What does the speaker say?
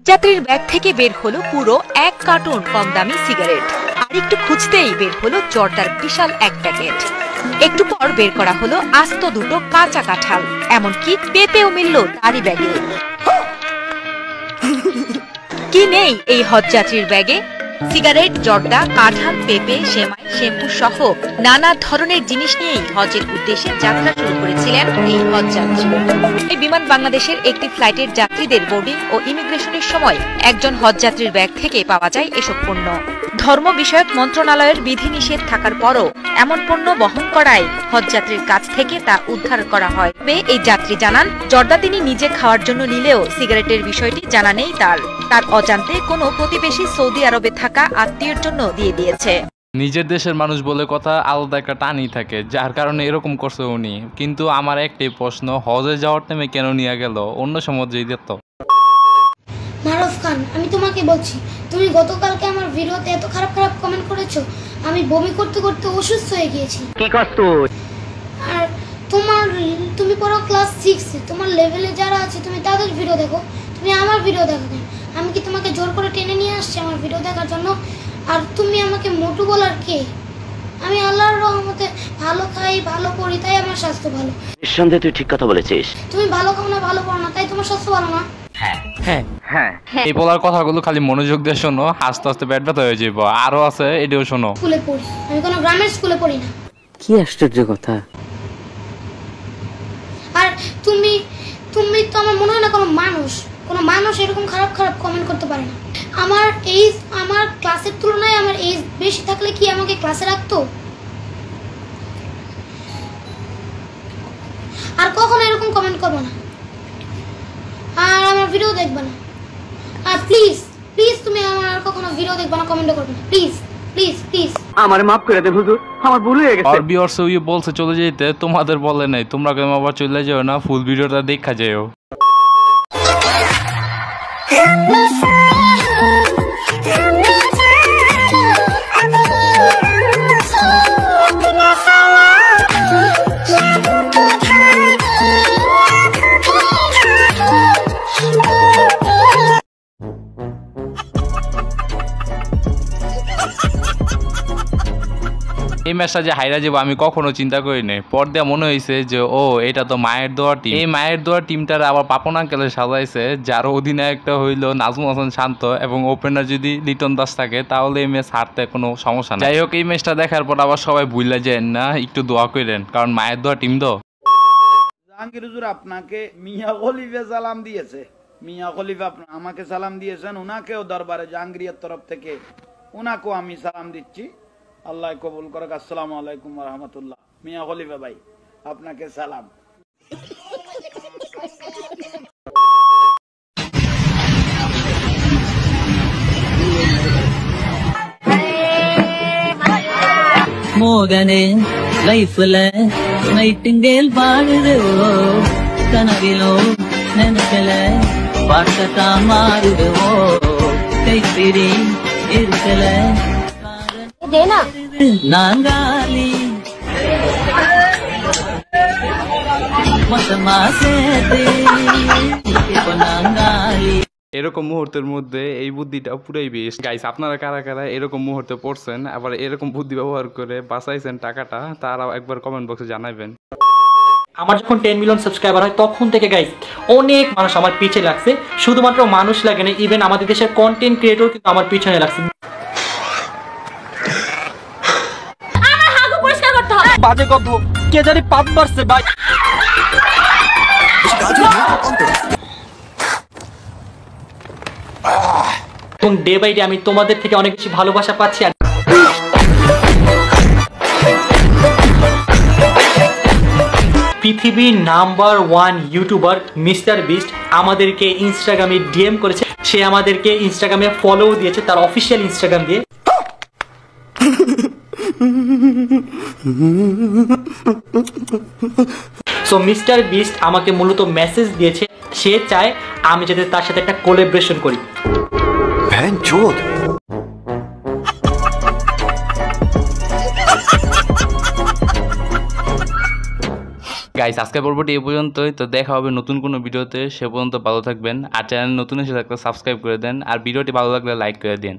যাত্রীর ব্যাগ থেকে বের হলো পুরো 1 কার্টুন কম দামি সিগারেট। আর একটু খুঁজতেই বের হলো জর্দার বিশাল এক প্যাকেট। একটু পর বের করা হলো আস্ত দুটো কাঁচা কাঁঠাল, এমনকি পেঁপেও মিলল তারই ব্যাগে। কি নেই এই হজযাত্রীর ব্যাগে? সিগারেট, জর্দা, কাঁঠাল, পেঁপে, সেমাই, শ্যাম্পু সহ নানা ধরনের জিনিস নিয়েই হজের উদ্দেশ্যে যাত্রা শুরু করেছিলেন এই হজযাত্রী। এই বিমান বাংলাদেশের একটি ফ্লাইটের যাত্রীদের বোর্ডিং ও ইমিগ্রেশনের সময় একজন হজযাত্রীর ব্যাগ থেকে পাওয়া যায় এসব পণ্য। ধর্ম বিষয়ক মন্ত্রণালয়ের বিধিনিষেধ থাকার পরও এমন পণ্য বহন করায় হজযাত্রীর কাছ থেকে তা উদ্ধার করা হয়। এই যাত্রী জানান, জর্দা তিনি নিজে খাওয়ার জন্য নিলেও সিগারেটের বিষয়টি জানা নেই তার অজান্তে কোনো প্রতিবেশী সৌদি আরবে থাকা আত্মীয়ের জন্য দিয়ে দিয়েছে। নিজের দেশের মানুষ বলে কথা, আলাদা একটা টানই থাকে, যার কারণে এরকম করছে উনি। কিন্তু আমার একটাই প্রশ্ন, হজে যাওয়ার টাইমে কেন নিয়ে গেল? অন্য সময় যেই দিত। মারুফ খান, আমি তোমাকে বলছি, তুমি গতকালকে আমার ভিডিওতে এত খারাপ খারাপ কমেন্ট করেছো, আমি বমি করতে করতে অসুস্থ হয়ে গিয়েছি। কি কষ্ট? আর তুমি পড়ো ক্লাস 6, তোমার লেভেলে যারা আছে তুমি তাদের ভিডিও দেখো, তুমি আমার ভিডিও দেখো কেন? আমি কি তোমাকে জোর করে টেনে নিয়ে আসছি আমার ভিডিও দেখার জন্য? আর তুমি আমাকে মোটু বলার কে? আমি আল্লাহর রহমতে ভালো খাই, ভালো পড়ি, তাই আমার স্বাস্থ্য ভালো। নিঃসন্দেহে তুই ঠিক কথা বলেছিস। তুমি ভালো খাও না, ভালো পড়ো না, তাই তোমার স্বাস্থ্য ভালো না। এই বলার কথাগুলো খালি মনোযোগ দিয়ে শোনো, আস্তে আস্তে পেট ব্যথা হয়ে যাবো। আরো আছে, এটাও শোনো। স্কুলে পড়ি, আমি কোনো গ্রামের স্কুলে পড়ি না। কি আশ্চর্য কথা। আর তুমি তো আমার মনে হয় না কোনো মানুষ এরকম খারাপ খারাপ কমেন্ট করতে পারে না। আমার ক্লাসের তুলনায় আমার এজ বেশি থাকলে কি আমাকে ক্লাসে রাখতো? আর কখনো এরকম কমেন্ট করবো না, আর আমার ভিডিও দেখবে না। আর প্লিজ তুমি আমার আর কখনো ভিডিও দেখবে না, কমেন্ট করবে না, প্লিজ। আমার মাফ করে দে হুজুর, আমার ভুল হয়ে গেছে। আর ভিউয়ার্স বলছে চলে যেতে, তোমাদের বলে নাই, তোমরা কেন আবার চলে যাও না? ফুল ভিডিওটা দেখা যাও। এই ম্যাচটা যে হাইরা যাবো আমি কখনো চিন্তা করি নাই। পর দিয়ে মনে হয়েছে যে এটা তো মায়ের দোয়া টিম। এই মায়ের দোয়া টিমটার আবার পাপন আঙ্কেলে সাজাইছে, যার অধিনায়কটা হইলো নাজমুল হাসান শান্ত এবং ওপেনার যদি লিটন দাস থাকে, তাহলে এই ম্যাচ হারতে কোনো সমস্যা নেই। যাই হোক, এই ম্যাচটা দেখার পর আবার সবাই ভুলে যায় না, একটু দোয়া করেন, কারণ মায়ের দোয়া টিম তো। জাহাঙ্গীর হুজুর আপনাকে মিয়া খলিফা সালাম দিয়েছে। মিয়া খলিফা আমাকে সালাম দিয়েছেন, উনাকেও দরবারে জাহাঙ্গীরের তরফ থেকে উনাকেও আমি সালাম দিচ্ছি। আল্লাহ কবুল করুক। আসসালামু আলাইকুম ওয়া রাহমাতুল্লাহ। মিয়া খলিফা ভাই, আপনাকে সালাম। மோகனே லைஃப்ல நைட்டிங்கேல் பாடுதுவோ, கனவிலோ நினைக்கல பாட்டத்தா மாறுதுவோ, கைப்பிடி இருக்கல நாங்காலி மொத்தமா சேர்த்து நாங்காலி। এরকম মুহূর্তের মধ্যে এই বুদ্ধিটা পুরাই বেস্ট। গাইস, আপনারা কারা কারা এরকম মুহূর্তে পড়ছেন, আবার এরকম বুদ্ধি ব্যবহার করে বাঁচাইছেন টাকাটা, তারা একবার কমেন্ট বক্সে জানাবেন। আমার যখন 10 মিলিয়ন সাবস্ক্রাইবার হয় তখন থেকে গাইস অনেক মানুষ আমার পিছে লাগছে। শুধুমাত্র মানুষ লাগে না, ইভেন আমাদের দেশের কন্টেন্ট ক্রিয়েটর কিন্তু আমার পিছনে লাগছে। বাজে কত কে জানি পাপ মারছে ভাই। এবং ডে বাই ডে আমি তোমাদের থেকে অনেক বেশি ভালোবাসা পাচ্ছি। আর পৃথিবীর নাম্বার 1 ইউটিউবার মিস্টার বিস্ট আমাদেরকে ইনস্টাগ্রামে ডিএম করেছে। সে আমাদেরকে ইনস্টাগ্রামে ফলো দিয়েছে, তার অফিসিয়াল ইনস্টাগ্রাম দিয়ে। সো মিস্টার বিস্ট আমাকে মূলত মেসেজ দিয়েছে, সে চায় আমি যাতে তার সাথে একটা কোলাবোরেশন করি। গাইস আজকে পর্বটি এই পর্যন্তই। তো দেখা হবে নতুন কোনো ভিডিওতে, সে পর্যন্ত ভালো থাকবেন। আর চ্যানেল নতুন এসে থাকলে সাবস্ক্রাইব করে দেন, আর ভিডিওটি ভালো লাগলে লাইক করে দিন।